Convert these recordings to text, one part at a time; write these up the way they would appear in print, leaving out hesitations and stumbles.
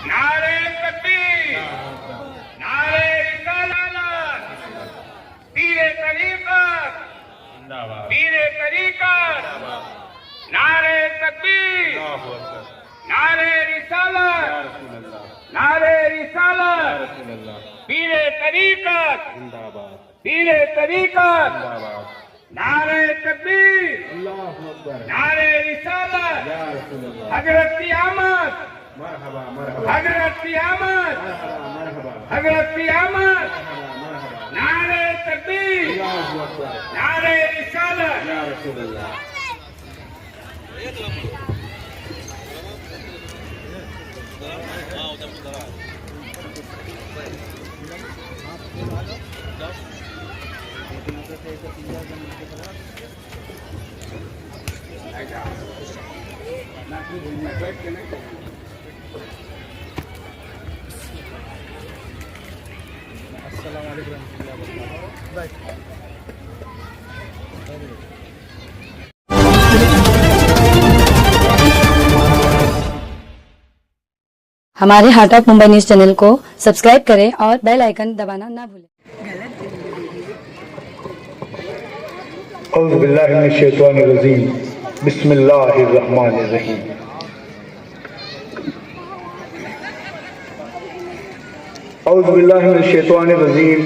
नारे तकबीर, नारे रिसालत, पीरे तरीक़त, पीरे तरीक़त, नारे तकबीर, नारे रिसालत, नारे रिसालत, पीरे तरीक़त, पीरे तरीक़त, नारे तकबीर, नारे रिसालत, हज़रत क़यामत, हज़रत क़यामत, हज़रत क़यामत, नारे तकबीर, नारे रिसालत। हमारे heart of Mumbai news channel को सब्सक्राइब करें और बेल आइकन दबाना ना भूलें। औज़ु बिल्लाहि मिनश शैतानिर रजीम, बिस्मिल्लाहिर रहमानिर रहीम। औज़ु बिल्लाहि मिनश शैतानिर रजीम,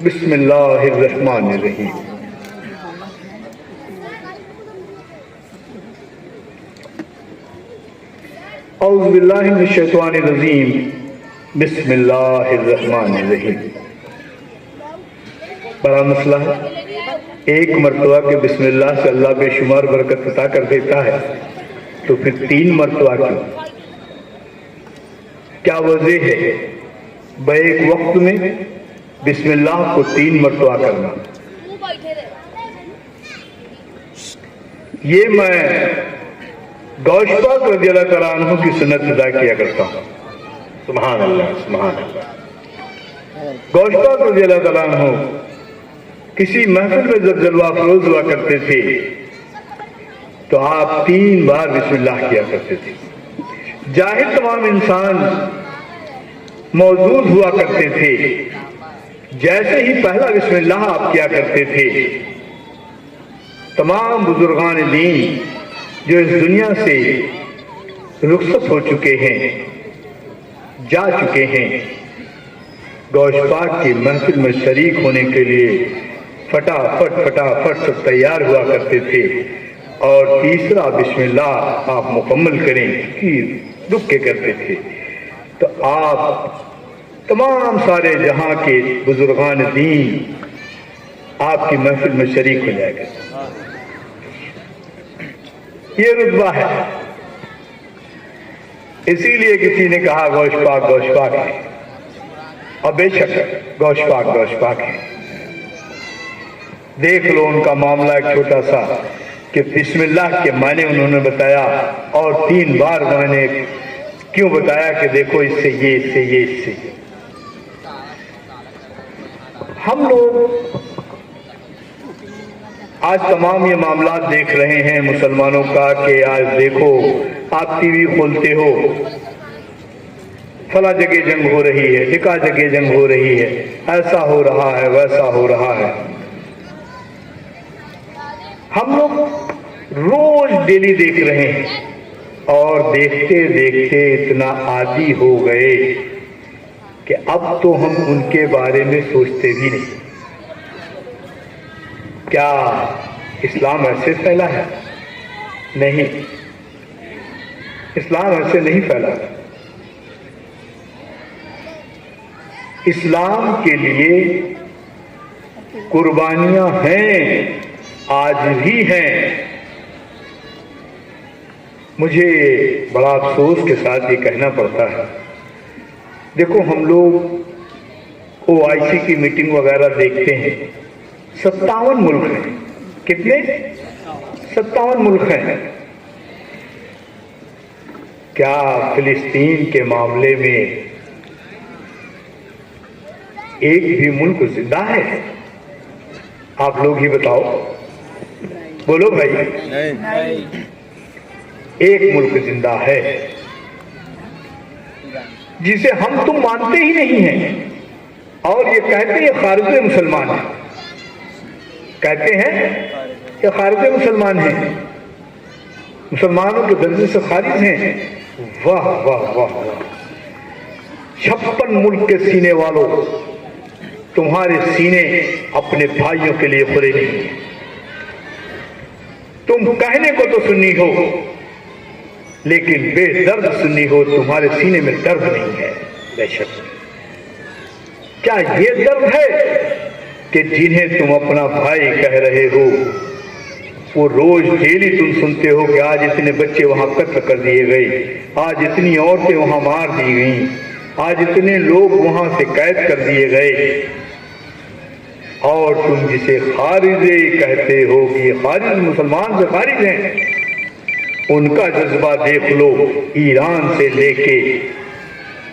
बिस्मिल्लाहिर रहमानिर रहीम। औज़ु बिल्लाहि मिनश शैतानिर रजीम, बिस्मिल्लाहिर रहमानिर रहीम। बड़ा मसला है, एक मरतबा के बिस्मिल्लाह से अल्लाह बेशुमार बरकत अता कर देता है, तो फिर 3 मरतबा क्यों? क्या वजह है बैक वक्त में बिस्मिल्लाह को 3 मरतबा करना? ये मैं गौश पाक रज़ियल्लाहु तआला अन्हु की सुन्नत अदा किया करता हूँ। सुभान अल्लाह, सुभान अल्लाह। गौश पाक रज़ियल्लाहु तआला अन्हु किसी महफिल में जब जलवा अफरोज हुआ करते थे तो आप 3 बार बिस्मिल्लाह किया करते थे। जाहिर तमाम इंसान मौजूद हुआ करते थे। जैसे ही पहला बिस्मिल्लाह आप किया करते थे, तमाम बुजुर्गान दीन जो इस दुनिया से रुखसत हो चुके हैं, जा चुके हैं, गौश पाक की महफिल में शरीक होने के लिए फटाफट सब तैयार हुआ करते थे। और तीसरा बिस्मिल्लाह आप मुकम्मल करें कि रुक के करते थे। तो आप तमाम सारे जहां के बुजुर्गान दीन आपकी महफिल में शरीक हो जाएगा। ये रुतबा है। इसीलिए किसी ने कहा गौश पाक है, और बेशक गौश पाक है। देख लो उनका मामला एक छोटा सा कि बिस्मिल्लाह के माने उन्होंने बताया, और 3 बार मैंने क्यों बताया कि देखो इससे ये, इससे ये, इससे ये। हम लोग आज तमाम ये मामला देख रहे हैं मुसलमानों का कि आज देखो आप टीवी खोलते हो, फला जगह जंग हो रही है, ढिका जगह जंग हो रही है, ऐसा हो रहा है, वैसा हो रहा है। हम लोग रोज डेली देख रहे हैं और देखते देखते इतना आदी हो गए कि अब तो हम उनके बारे में सोचते भी नहीं। क्या इस्लाम ऐसे फैला है? नहीं, इस्लाम ऐसे नहीं फैला। इस्लाम के लिए कुर्बानियां हैं, आज भी हैं। मुझे बड़ा अफसोस के साथ ये कहना पड़ता है, देखो हम लोग OIC की मीटिंग वगैरह देखते हैं, 57 मुल्क हैं। कितने? 57 मुल्क हैं। क्या फिलिस्तीन के मामले में एक भी मुल्क जिंदा है? आप लोग ही बताओ, बोलो भाई। नहीं। एक मुल्क जिंदा है। جسے ہم تم مانتے ہی نہیں ہیں، اور یہ کہتے ہیں خارج مسلمان ہیں، کہتے ہیں کہ خارج مسلمان ہیں، مسلمانوں کے درجے سے خارج ہیں۔ واہ واہ واہ واہ، 56 ملک کے سینے والوں، تمہارے سینے اپنے بھائیوں کے لیے کھلے نہیں ہیں۔ تم کہنے کو تو سنی ہو لیکن بے درد سنی ہو، تمہارے سینے میں درد نہیں ہے۔ بے شک، کیا یہ درد ہے کہ جنہیں تم اپنا بھائی کہہ رہے ہو وہ روز ڈیلی تم سنتے ہو کہ آج اتنے بچے وہاں قتل کر دیے گئے، آج اتنی عورتیں وہاں مار دی گئیں، آج اتنے لوگ وہاں سے قید کر دیے گئے، اور تم جسے خارج کہتے ہو کہ یہ خارج مسلمان سے خارج ہیں، ان کا جذبہ دیکھ لو، ایران سے لے کے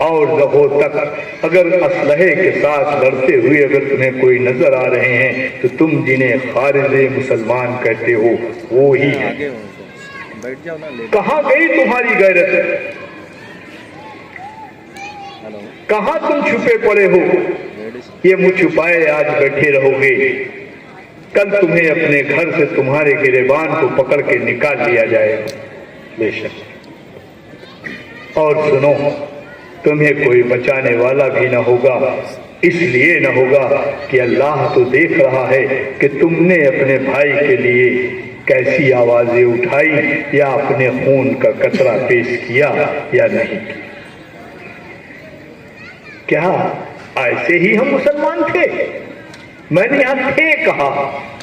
اور دہو تک اگر اسلحے کے ساتھ لڑتے ہوئے اگر تمہیں کوئی نظر آ رہے ہیں تو تم جنہیں خارج مسلمان کہتے ہو وہی ہیں۔ کہاں گئی تمہاری غیرت؟ کہاں تم چھپے پڑے ہو؟ یہ منہ چھپائے آج بیٹھے رہو گے، کل تمہیں اپنے گھر سے تمہارے گریبان کو پکڑ کے نکال لیا جائے گا۔ بے شک، اور سنو، تمہیں کوئی بچانے والا بھی نہ ہوگا، اس لیے نہ ہوگا کہ اللہ تو دیکھ رہا ہے کہ تم نے اپنے بھائی کے لیے کیسی آوازیں اٹھائی یا اپنے خون کا قطرہ پیش کیا یا نہیں کیا ایسے ہی ہم مسلمان تھے؟ میں نے یہاں تھے کہا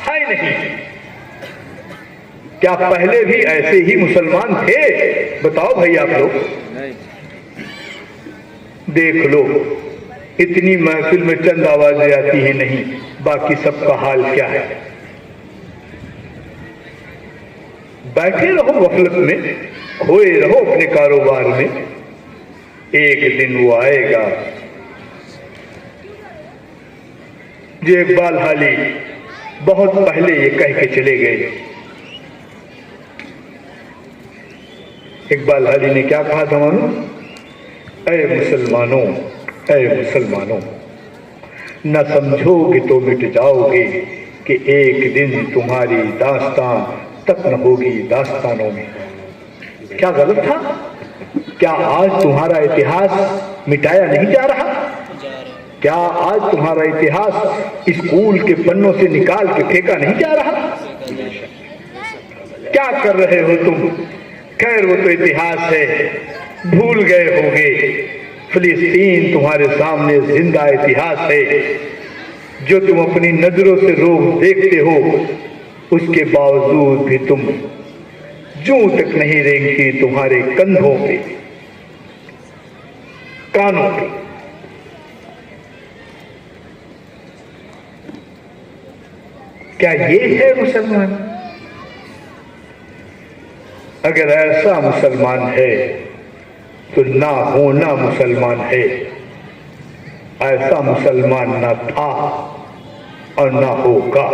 ہے نہیں، کیا پہلے بھی ایسے ہی مسلمان تھے؟ بتاؤ بھائی آپ لوگ، دیکھ لو، اتنی محفل میں چند آوازیں آتی ہیں نہیں، باقی سب کا حال کیا ہے؟ بیٹھے رہو غفلت میں، کھوئے رہو اپنے کاروبار میں، ایک دن وہ آئے گا۔ جو اقبال حالی بہت پہلے یہ کہہ کے چلے گئے۔ اقبال حالی نے کیا کہا تھا معلوم؟ اے مسلمانوں، اے مسلمانوں، نہ سمجھو گے تو مٹ جاؤ گے کہ ایک دن تمہاری داستان تک نہ ہوگی داستانوں میں۔ کیا غلط تھا؟ کیا آج تمہارا اتہاس مٹایا نہیں جا رہا؟ کیا آج تمہارا اتہاس اسکول کے پنوں سے نکال کے پھینکا نہیں جا رہا؟ کیا کر رہے ہو تم؟ خیر وہ تو اتہاس ہے، بھول گئے ہوگے۔ فلسطین تمہارے سامنے زندہ اتہاس ہے جو تم اپنی نظروں سے روز دیکھتے ہو، اس کے باوجود بھی تم جوں تک نہیں رینگتی تمہارے کندھوں پہ، کانوں پہ۔ کیا یہ ہے مسلمان؟ اگر ایسا مسلمان ہے تو نہ ہونا مسلمان ہے، ایسا مسلمان نہ تھا اور نہ ہوگا۔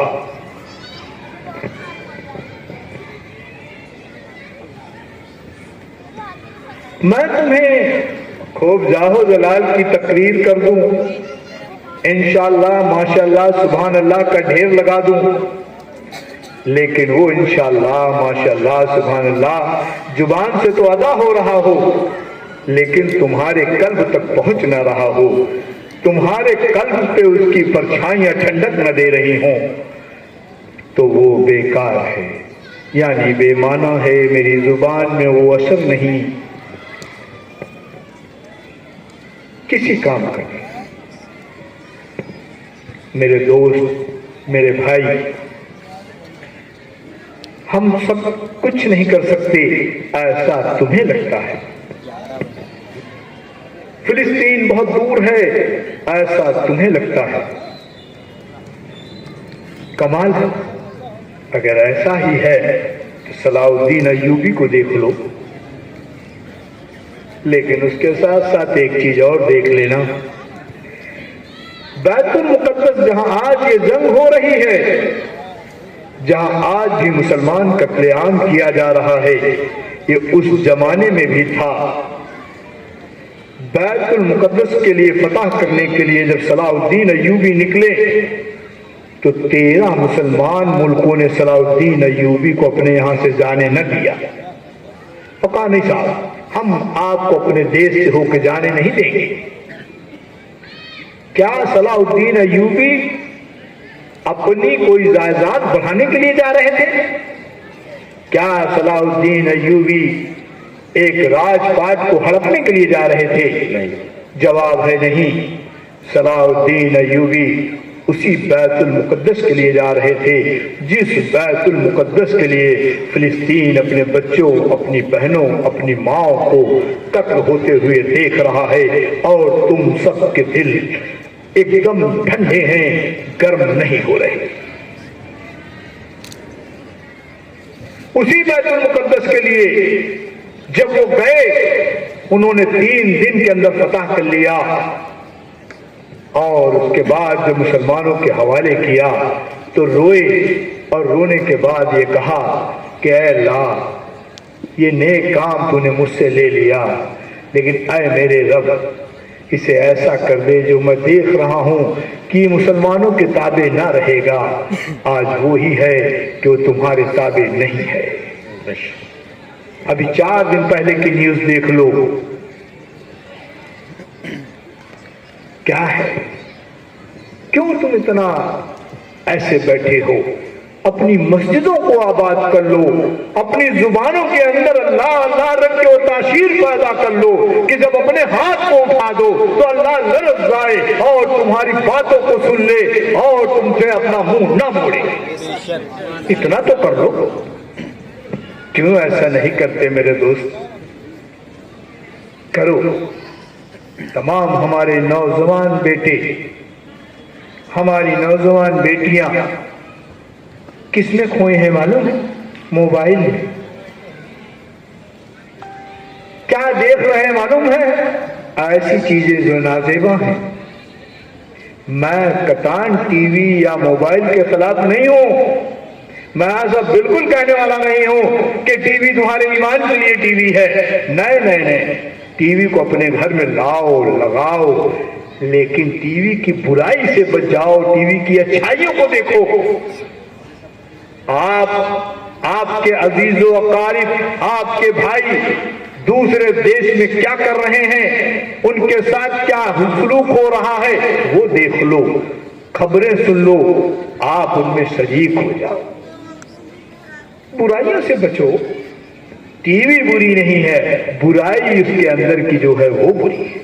میں تمہیں خوب جاہو جلال کی تقریر کر دوں، انشاءاللہ ماشاءاللہ سبحان اللہ کا ڈھیر لگا دوں، لیکن وہ انشاءاللہ ماشاءاللہ سبحان اللہ زبان سے تو ادا ہو رہا ہو لیکن تمہارے قلب تک پہنچ نہ رہا ہو، تمہارے قلب پہ اس کی پرچھائیاں ٹھنڈک نہ دے رہی ہوں، تو وہ بیکار ہے، یعنی بے معنی ہے، میری زبان میں وہ اثر نہیں کسی کام کا نہیں۔ میرے دوست، میرے بھائی، ہم سب کچھ نہیں کر سکتے ایسا تمہیں لگتا ہے، فلسطین بہت دور ہے ایسا تمہیں لگتا ہے، کمال ہے۔ اگر ایسا ہی ہے تو صلاح الدین ایوبی کو دیکھ لو، لیکن اس کے ساتھ ساتھ ایک چیز اور دیکھ لینا، بیت المقدس جہاں آج یہ جنگ ہو رہی ہے، جہاں آج بھی مسلمان قتل عام کیا جا رہا ہے، یہ اس زمانے میں بھی تھا بیت المقدس کے لیے فتح کرنے کے لیے جب صلاح الدین ایوبی نکلے تو 13 مسلمان ملکوں نے صلاح الدین ایوبی کو اپنے یہاں سے جانے نہ دیا. اور کہا نہیں صاحب ہم آپ کو اپنے دیش سے ہو کے جانے نہیں دیں گے. کیا صلاح الدین ایوبی اپنی کوئی جائیداد بڑھانے کے لیے جا رہے تھے؟ کیا صلاح الدین ایوبی ایک راج پاٹ کو ہڑپنے کے لیے جا رہے تھے؟ نہیں. جواب ہے نہیں. صلاح الدین ایوبی اسی بیت المقدس کے لیے جا رہے تھے جس بیت المقدس کے لیے فلسطین اپنے بچوں، اپنی بہنوں، اپنی ماں کو قتل ہوتے ہوئے دیکھ رہا ہے، اور تم سب کے دل ایک دم ٹھنڈے ہیں، گرم نہیں ہو رہے. اسی بیت المقدس کے لیے جب وہ گئے انہوں نے 3 دن کے اندر فتح کر لیا، اور اس کے بعد جب مسلمانوں کے حوالے کیا تو روئے، اور رونے کے بعد یہ کہا کہ اے اللہ یہ نیک کام تو نے مجھ سے لے لیا، لیکن اے میرے رب اسے ایسا کر دے جو میں دیکھ رہا ہوں کہ مسلمانوں کے تابع نہ رہے گا، آج وہی ہے کہ وہ تمہارے تابع نہیں ہے. ابھی 4 دن پہلے کی نیوز دیکھ لو، کیا ہے؟ کیوں تم اتنا ایسے بیٹھے ہو؟ اپنی مسجدوں کو آباد کر لو، اپنی زبانوں کے اندر اللہ اللہ رکھ کے وہ تاثیر پیدا کر لو کہ جب اپنے ہاتھ کو اٹھا دو تو اللہ لرز جائے اور تمہاری باتوں کو سن لے اور تم سے اپنا منہ نہ موڑے. اتنا تو کر لو. کیوں ایسا نہیں کرتے میرے دوست؟ کرو. تمام ہمارے نوجوان بیٹے، ہماری نوجوان بیٹیاں کس میں کھوئے ہیں معلوم ہے؟ موبائل میں. کیا دیکھ رہے ہیں معلوم ہے؟ ایسی چیزیں جو نازیبا ہیں. میں قطعاً ٹی وی یا موبائل کے خلاف نہیں ہوں، میں ایسا بالکل کہنے والا نہیں ہوں کہ ٹی وی تمہارے ایمان کے لیے ٹی وی ہے. نہیں، ٹی وی کو اپنے گھر میں لاؤ، لگاؤ، لیکن ٹی وی کی برائی سے بچ جاؤ، ٹی وی کی اچھائیوں کو دیکھو. آپ کے عزیز و اقارب، آپ کے بھائی دوسرے دیش میں کیا کر رہے ہیں، ان کے ساتھ کیا سلوک ہو رہا ہے وہ دیکھ لو، خبریں سن لو، آپ ان میں شریک ہو جاؤ. برائیوں سے بچو. ٹی وی بری نہیں ہے، برائی اس کے اندر کی جو ہے وہ بری ہے.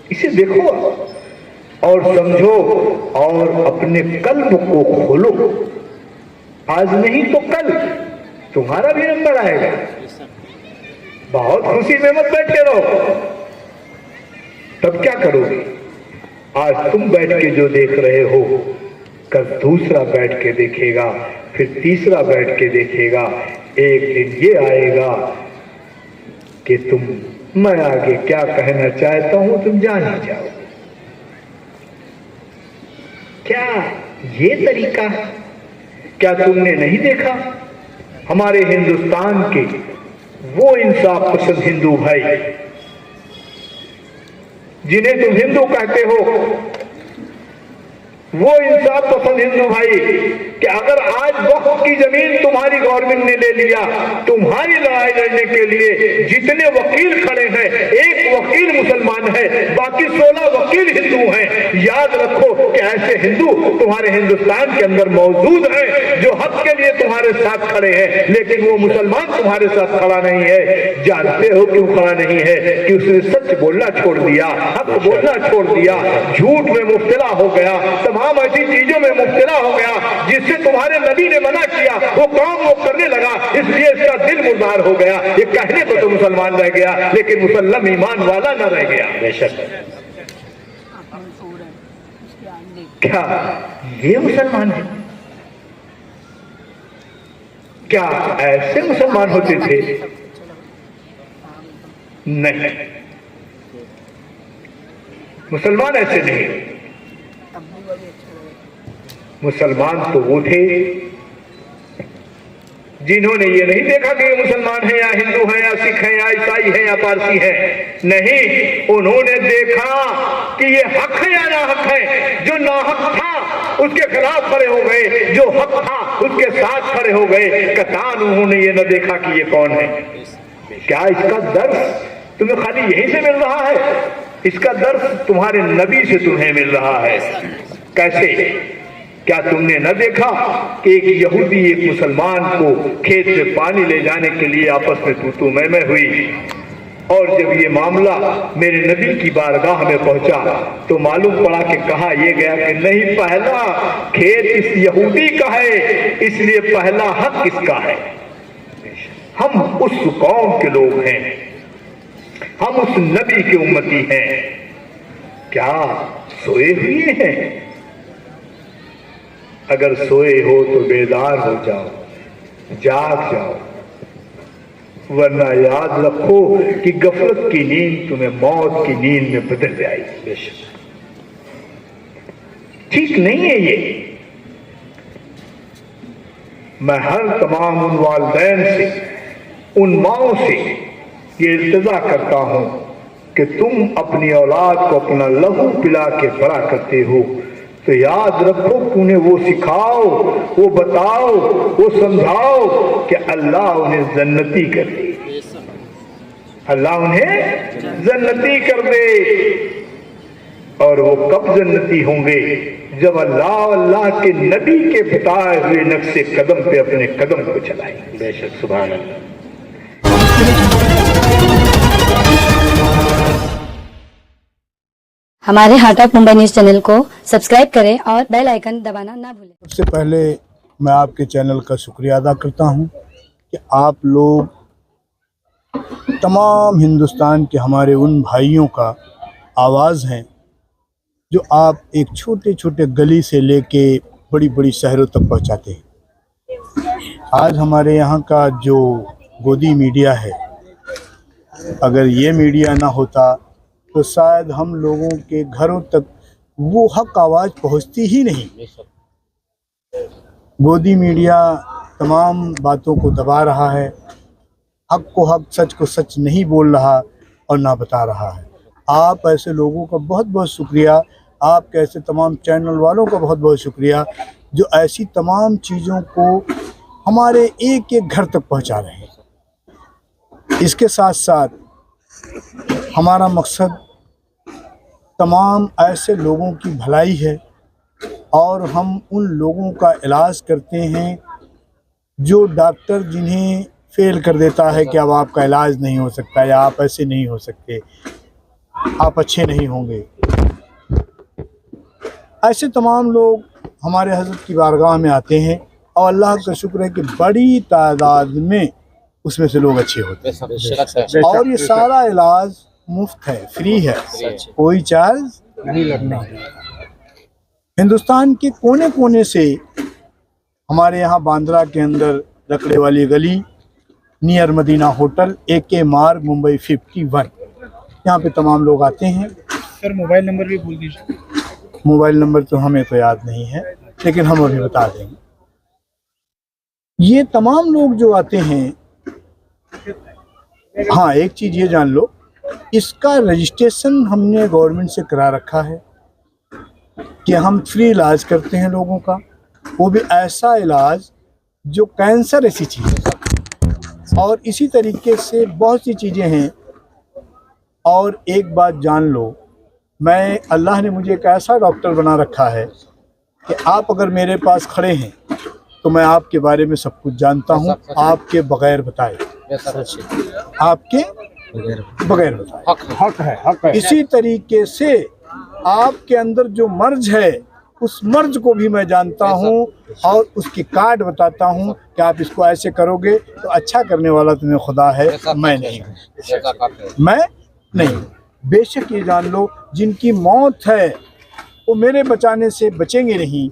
اسے دیکھو اور سمجھو اور اپنے قلب کو کھولو. آج نہیں تو کل تمہارا بھی نمبر آئے گا. بہت خوشی میں مت بیٹھے رہو. تب کیا کرو گے؟ آج تم بیٹھ کے جو دیکھ رہے ہو کل دوسرا بیٹھ کے دیکھے گا، پھر تیسرا بیٹھ کے دیکھے گا. ایک دن یہ آئے گا کہ میں آگے کیا کہنا چاہتا ہوں تم جان ہی جاؤ. کیا یہ طریقہ ہے؟ کیا تم نے نہیں دیکھا ہمارے ہندوستان کے وہ انصاف پسند ہندو بھائی جنہیں تم ہندو کہتے ہو، وہ انصاف پسند ہندو بھائی کہ اگر آج وقت کی زمین تمہاری گورنمنٹ نے لے لیا، تمہاری لڑائی لڑنے کے لیے جتنے وکیل کھڑے ہیں ایک وکیل مسلمان ہے، باقی 16 وکیل ہندو ہیں. یاد رکھو کہ ایسے ہندو تمہارے ہندوستان کے اندر موجود ہیں جو حق کے لیے تمہارے ساتھ کھڑے ہیں، لیکن وہ مسلمان تمہارے ساتھ کھڑا نہیں ہے. جانتے ہو کیوں کھڑا نہیں ہے؟ کہ اس نے سچ بولنا چھوڑ دیا، حق بولنا چھوڑ دیا، جھوٹ میں مبتلا ہو گیا، تمام ایسی چیزوں میں مبتلا ہو گیا جس سے تمہارے نبی نے منع کیا، وہ کام وہ کرنے لگا، اس لیے اس کا دل مردار ہو گیا. یہ کہنے کو تو مسلمان رہ گیا لیکن مسلم ایمان والا نہ رہ گیا. بے شک. کیا یہ مسلمان ہے؟ کیا ایسے مسلمان ہوتے تھے؟ نہیں، مسلمان ایسے نہیں. مسلمان تو وہ تھے جنہوں نے یہ نہیں دیکھا کہ یہ مسلمان ہیں یا ہندو ہیں یا سکھ ہیں یا عیسائی ہیں یا پارسی ہیں. नहीं, उन्होंने देखा कि ये हक है या नाहक है। जो नाहक था उसके खिलाफ खड़े हो गए, जो हक था उसके साथ खड़े हो गए। कतान उन्होंने ये न देखा कि ये कौन है। क्या इसका दर्श तुम्हें खाली यहीं से मिल रहा है? इसका दर्श तुम्हारे नबी से तुम्हें मिल रहा है। कैसे? क्या तुमने न देखा कि एक यहूदी एक मुसलमान को खेत से पानी ले जाने के लिए आपस में तू मैं हुई, और जब ये मामला मेरे नबी की बारगाह में पहुंचा तो मालूम पड़ा कि कहा यह गया कि नहीं, पहला खेत इस यहूदी का है, इसलिए पहला हक इसका है। हम उस कौम के लोग हैं, हम उस नबी के उम्मती हैं। क्या सोए हुए हैं? अगर सोए हो तो बेदार हो जाओ, जाग जाओ, वरना याद रखो कि गफलत की नींद तुम्हें मौत की नींद में बदल जाएगी। ठीक नहीं है ये। मैं हर तमाम उन वालिदैन से, उन माओं से ये इल्तिजा करता हूं कि तुम अपनी औलाद को अपना लहू पिला के बड़ा करते हो, तो याद रखो कि उन्हें वो सिखाओ, वो बताओ, वो समझाओ कि अल्लाह उन्हें जन्नती कर दे, अल्लाह उन्हें जन्नती कर दे। और वो कब जन्नती होंगे? जब अल्लाह के नबी के बताए हुए नक्शे कदम पे अपने कदम को चलाएंगे। बेशक, सुभान अल्लाह। हमारे हाट ऑफ मुंबई न्यूज चैनल को सब्सक्राइब करें और बेल आइकन दबाना ना भूलें। सबसे पहले मैं आपके चैनल का शुक्रिया अदा करता हूं कि आप लोग तमाम हिंदुस्तान के हमारे उन भाइयों का आवाज़ हैं जो आप एक छोटे छोटे गली से लेके बड़ी बड़ी शहरों तक पहुंचाते हैं। आज हमारे यहाँ का जो गोदी मीडिया है, अगर ये मीडिया ना होता तो शायद हम लोगों के घरों तक वो हक आवाज़ पहुंचती ही नहीं। गोदी मीडिया तमाम बातों को दबा रहा है, हक को हक, सच को सच नहीं बोल रहा और ना बता रहा है। आप ऐसे लोगों का बहुत बहुत शुक्रिया, आप कैसे तमाम चैनल वालों का बहुत बहुत शुक्रिया जो ऐसी तमाम चीज़ों को हमारे एक एक घर तक पहुंचा रहे हैं। इसके साथ साथ हमारा मकसद तमाम ऐसे लोगों की भलाई है और हम उन लोगों का इलाज करते हैं जो डॉक्टर जिन्हें फेल कर देता है कि अब आपका इलाज नहीं हो सकता, या आप ऐसे नहीं हो सकते, आप अच्छे नहीं होंगे। ऐसे तमाम लोग हमारे हज़रत की बारगाह में आते हैं और अल्लाह का शुक्र है कि बड़ी तादाद में उसमें से लोग अच्छे होते हैं। और ये सारा इलाज मुफ्त है, फ्री है, कोई चार्ज नहीं लगना। हिंदुस्तान के कोने कोने से हमारे यहाँ बांद्रा के अंदर लकड़े वाली गली नियर मदीना होटल, AK मार्ग, मुंबई 51, यहाँ पे तमाम लोग आते हैं। सर मोबाइल नंबर भी बोल दीजिए। मोबाइल नंबर तो हमें तो याद नहीं है, लेकिन हम अभी बता देंगे। ये तमाम लोग जो आते हैं, हाँ एक चीज़ ये जान लो, इसका रजिस्ट्रेशन हमने गवर्नमेंट से करा रखा है कि हम फ्री इलाज करते हैं लोगों का, वो भी ऐसा इलाज जो कैंसर ऐसी चीज़ है। और इसी तरीके से बहुत सी चीज़ें हैं। और एक बात जान लो, मैं, अल्लाह ने मुझे एक ऐसा डॉक्टर बना रखा है कि आप अगर मेरे पास खड़े हैं तो मैं आपके बारे में सब कुछ जानता हूँ, आपके बगैर बताए, आपके बगैर बताए। हक है। इसी तरीके से आपके अंदर जो मर्ज है उस मर्ज को भी मैं जानता हूँ और उसकी कार्ड बताता हूँ कि आप इसको ऐसे करोगे तो अच्छा करने वाला तुम्हें खुदा है, मैं नहीं हूँ, मैं नहीं। बेशक ये जान लो, जिनकी मौत है वो मेरे बचाने से बचेंगे नहीं,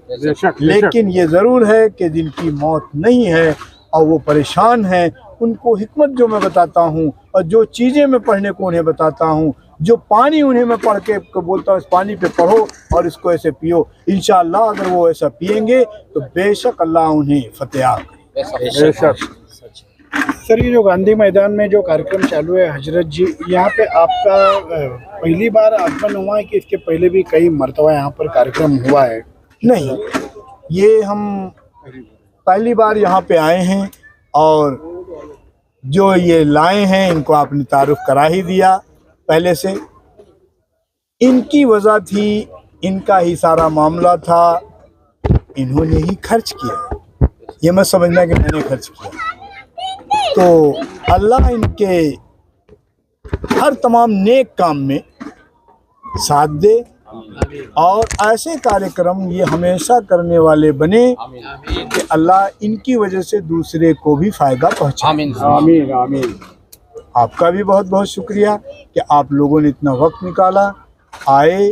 लेकिन ये ज़रूर है कि जिनकी मौत नहीं है और वो परेशान हैं, उनको हिकमत जो मैं बताता हूँ और जो चीज़ें मैं पढ़ने को उन्हें बताता हूँ, जो पानी उन्हें मैं पढ़ के बोलता हूँ इस पानी पे पढ़ो और इसको ऐसे पियो, इंशाअल्लाह अगर वो ऐसा पिएंगे तो बेशक अल्लाह उन्हें फतेह करे। सर ये जो गांधी मैदान में जो कार्यक्रम चालू है हजरत जी, यहाँ पे आपका पहली बार आगमन हुआ है कि इसके पहले भी कई मरतबा यहाँ पर कार्यक्रम हुआ है? नहीं, ये हम पहली बार यहाँ पे आए हैं और जो ये लाए हैं इनको आपने तारुफ करा ही दिया पहले से। इनकी वजह थी, इनका ही सारा मामला था, इन्होंने ही खर्च किया। ये मत समझना कि मैंने खर्च किया। तो अल्लाह इनके हर तमाम नेक काम में साथ दे और ऐसे कार्यक्रम ये हमेशा करने वाले बने कि अल्लाह इनकी वजह से दूसरे को भी फ़ायदा पहुँचाए। आमीन आमीन। आपका भी बहुत बहुत शुक्रिया कि आप लोगों ने इतना वक्त निकाला, आए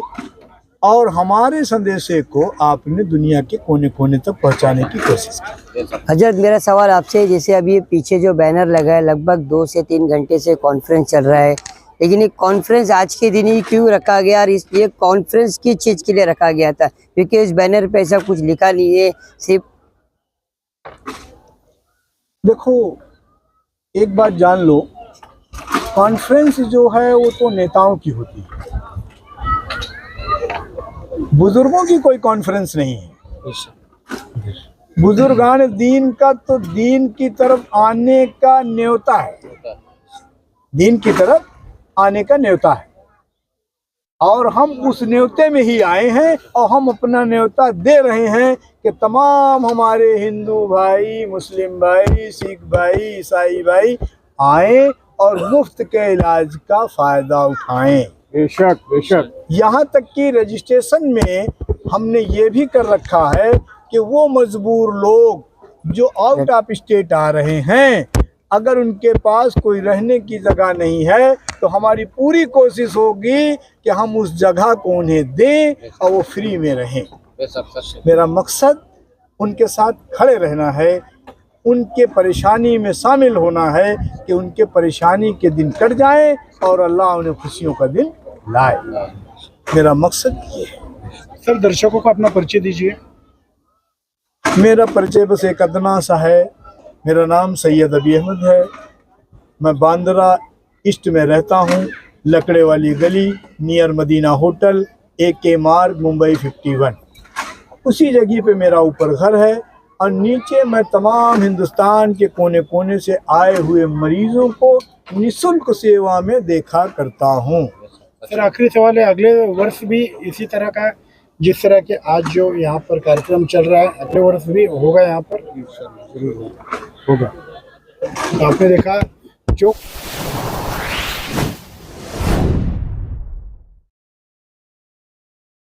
और हमारे संदेशे को आपने दुनिया के कोने कोने तक पहुंचाने की कोशिश की। हजरत मेरा सवाल आपसे है, जैसे अभी ये पीछे जो बैनर लगा है लगभग 2 से 3 घंटे से कॉन्फ्रेंस चल रहा है, लेकिन ये कॉन्फ्रेंस आज के दिन ही क्यों रखा गया और ये कॉन्फ्रेंस किस चीज़ के लिए रखा गया था? क्योंकि इस बैनर पे ऐसा कुछ लिखा नहीं है। सिर्फ देखो, एक बात जान लो, कॉन्फ्रेंस जो है वो तो नेताओं की होती है, बुजुर्गों की कोई कॉन्फ्रेंस नहीं है। बुजुर्गान दीन का तो दीन की तरफ आने का न्योता है, दीन की तरफ आने का न्योता है और हम उस न्योते में ही आए हैं और हम अपना न्योता दे रहे हैं कि तमाम हमारे हिंदू भाई, मुस्लिम भाई, सिख भाई, ईसाई भाई आए और मुफ्त के इलाज का फ़ायदा उठाएं। बेशक बेशक। यहाँ तक कि रजिस्ट्रेशन में हमने ये भी कर रखा है कि वो मजबूर लोग जो आउट ऑफ स्टेट आ रहे हैं, अगर उनके पास कोई रहने की जगह नहीं है तो हमारी पूरी कोशिश होगी कि हम उस जगह को उन्हें दें और वो फ्री में रहें। मेरा मकसद उनके साथ खड़े रहना है, उनके परेशानी में शामिल होना है कि उनके परेशानी के दिन कट जाएं और अल्लाह उन्हें खुशियों का दिन लाए। मेरा मकसद ये है। सर दर्शकों को अपना परिचय दीजिए। मेरा परिचय बस एक अदना सा है। मेरा नाम सैयद अभी अहमद है। मैं बांद्रा ईस्ट में रहता हूँ, लकड़े वाली गली नियर मदीना होटल, AK मार्ग, मुंबई 51। उसी जगह पे मेरा ऊपर घर है और नीचे मैं तमाम हिंदुस्तान के कोने कोने से आए हुए मरीजों को निःशुल्क सेवा में देखा करता हूँ। सर आखिरी सवाल है, अगले वर्ष भी इसी तरह का जिस तरह के आज जो यहाँ पर कार्यक्रम चल रहा है अगले वर्ष भी होगा यहाँ पर? होगा। तो आपने देखा जो